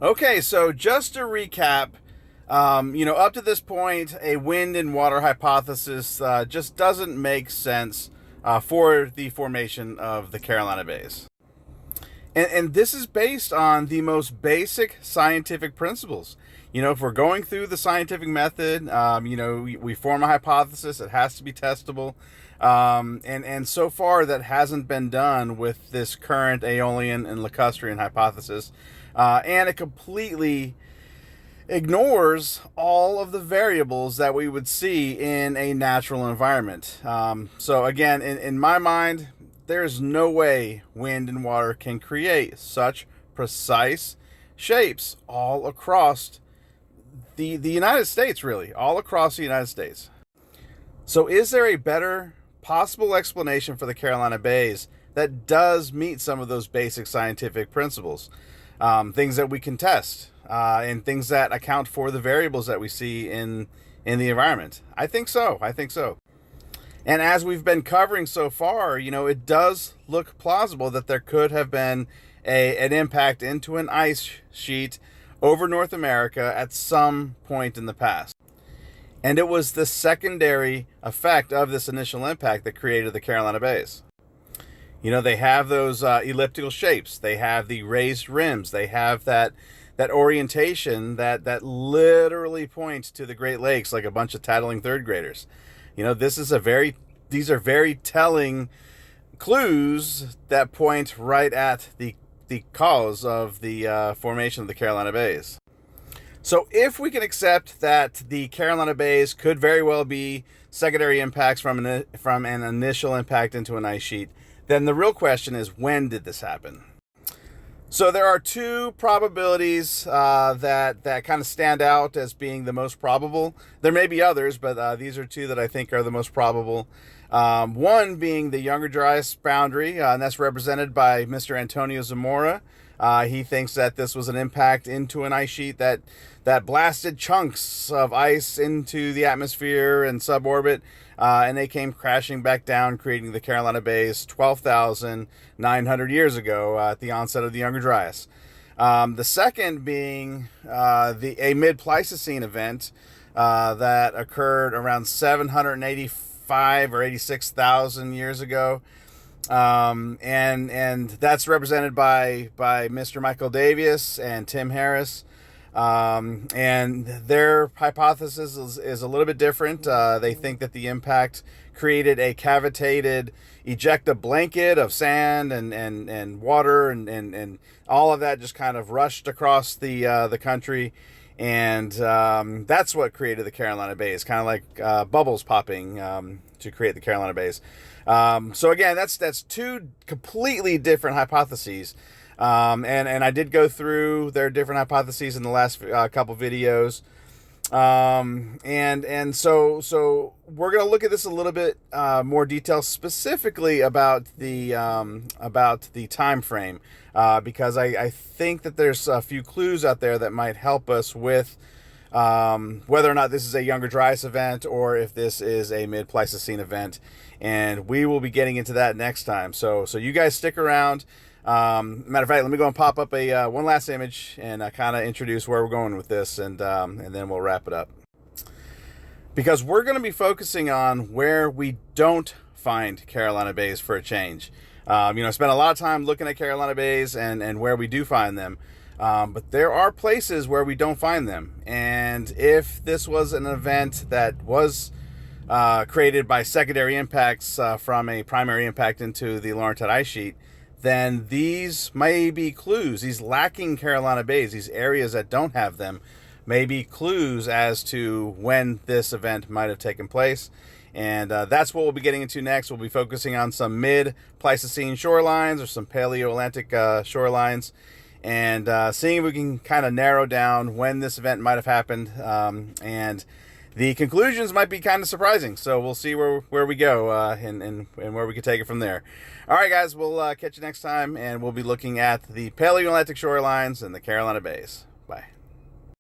Okay, so just to recap, up to this point, a wind and water hypothesis just doesn't make sense for the formation of the Carolina Bays. And this is based on the most basic scientific principles. If we're going through the scientific method, we form a hypothesis, it has to be testable. And so far, that hasn't been done with this current Aeolian and lacustrine hypothesis. And it completely ignores all of the variables that we would see in a natural environment. So again, in my mind, there's no way wind and water can create such precise shapes all across the United States, really, all across the United States. So is there a better possible explanation for the Carolina Bays that does meet some of those basic scientific principles? Things that we can test, and things that account for the variables that we see in the environment. I think so. I think so. And as we've been covering so far, it does look plausible that there could have been an impact into an ice sheet over North America at some point in the past. And it was the secondary effect of this initial impact that created the Carolina Bays. They have those elliptical shapes. They have the raised rims. They have that orientation that literally points to the Great Lakes like a bunch of tattling third graders. These are very telling clues that point right at the cause of the formation of the Carolina Bays. So if we can accept that the Carolina Bays could very well be secondary impacts from an initial impact into an ice sheet, then the real question is, when did this happen? So there are two probabilities that kind of stand out as being the most probable. There may be others, but these are two that I think are the most probable. One being the Younger Dryas boundary, and that's represented by Mr. Antonio Zamora. He thinks that this was an impact into an ice sheet that blasted chunks of ice into the atmosphere and suborbit, and they came crashing back down, creating the Carolina Bays 12,900 years ago at the onset of the Younger Dryas. The second being a mid-Pleistocene event that occurred around 785 or 86,000 years ago. And that's represented by Mr. Michael Davies and Tim Harris. And their hypothesis is a little bit different. They think that the impact created a cavitated ejecta blanket of sand and water and all of that just kind of rushed across the country. And that's what created the Carolina Bays, kind of like bubbles popping to create the Carolina Bays. So again, that's two completely different hypotheses. And I did go through their different hypotheses in the last couple videos. And so we're going to look at this a little bit more detail, specifically about the time frame, because I think that there's a few clues out there that might help us with whether or not this is a Younger Dryas event or if this is a mid-Pleistocene event. And we will be getting into that next time. So you guys stick around. Matter of fact, let me go and pop up a one last image and kind of introduce where we're going with this, and then we'll wrap it up. Because we're going to be focusing on where we don't find Carolina Bays for a change. I spent a lot of time looking at Carolina Bays and where we do find them. But there are places where we don't find them. And if this was an event that was created by secondary impacts from a primary impact into the Laurentide ice sheet, then these may be clues. These lacking Carolina Bays, these areas that don't have them, may be clues as to when this event might have taken place. And that's what we'll be getting into next. We'll be focusing on some mid-Pleistocene shorelines or some Paleo-Atlantic shorelines, and seeing if we can kind of narrow down when this event might have happened. And the conclusions might be kind of surprising. So we'll see where we go and where we can take it from there. All right, guys, we'll catch you next time, and we'll be looking at the Paleo-Atlantic shorelines and the Carolina Bays. Bye.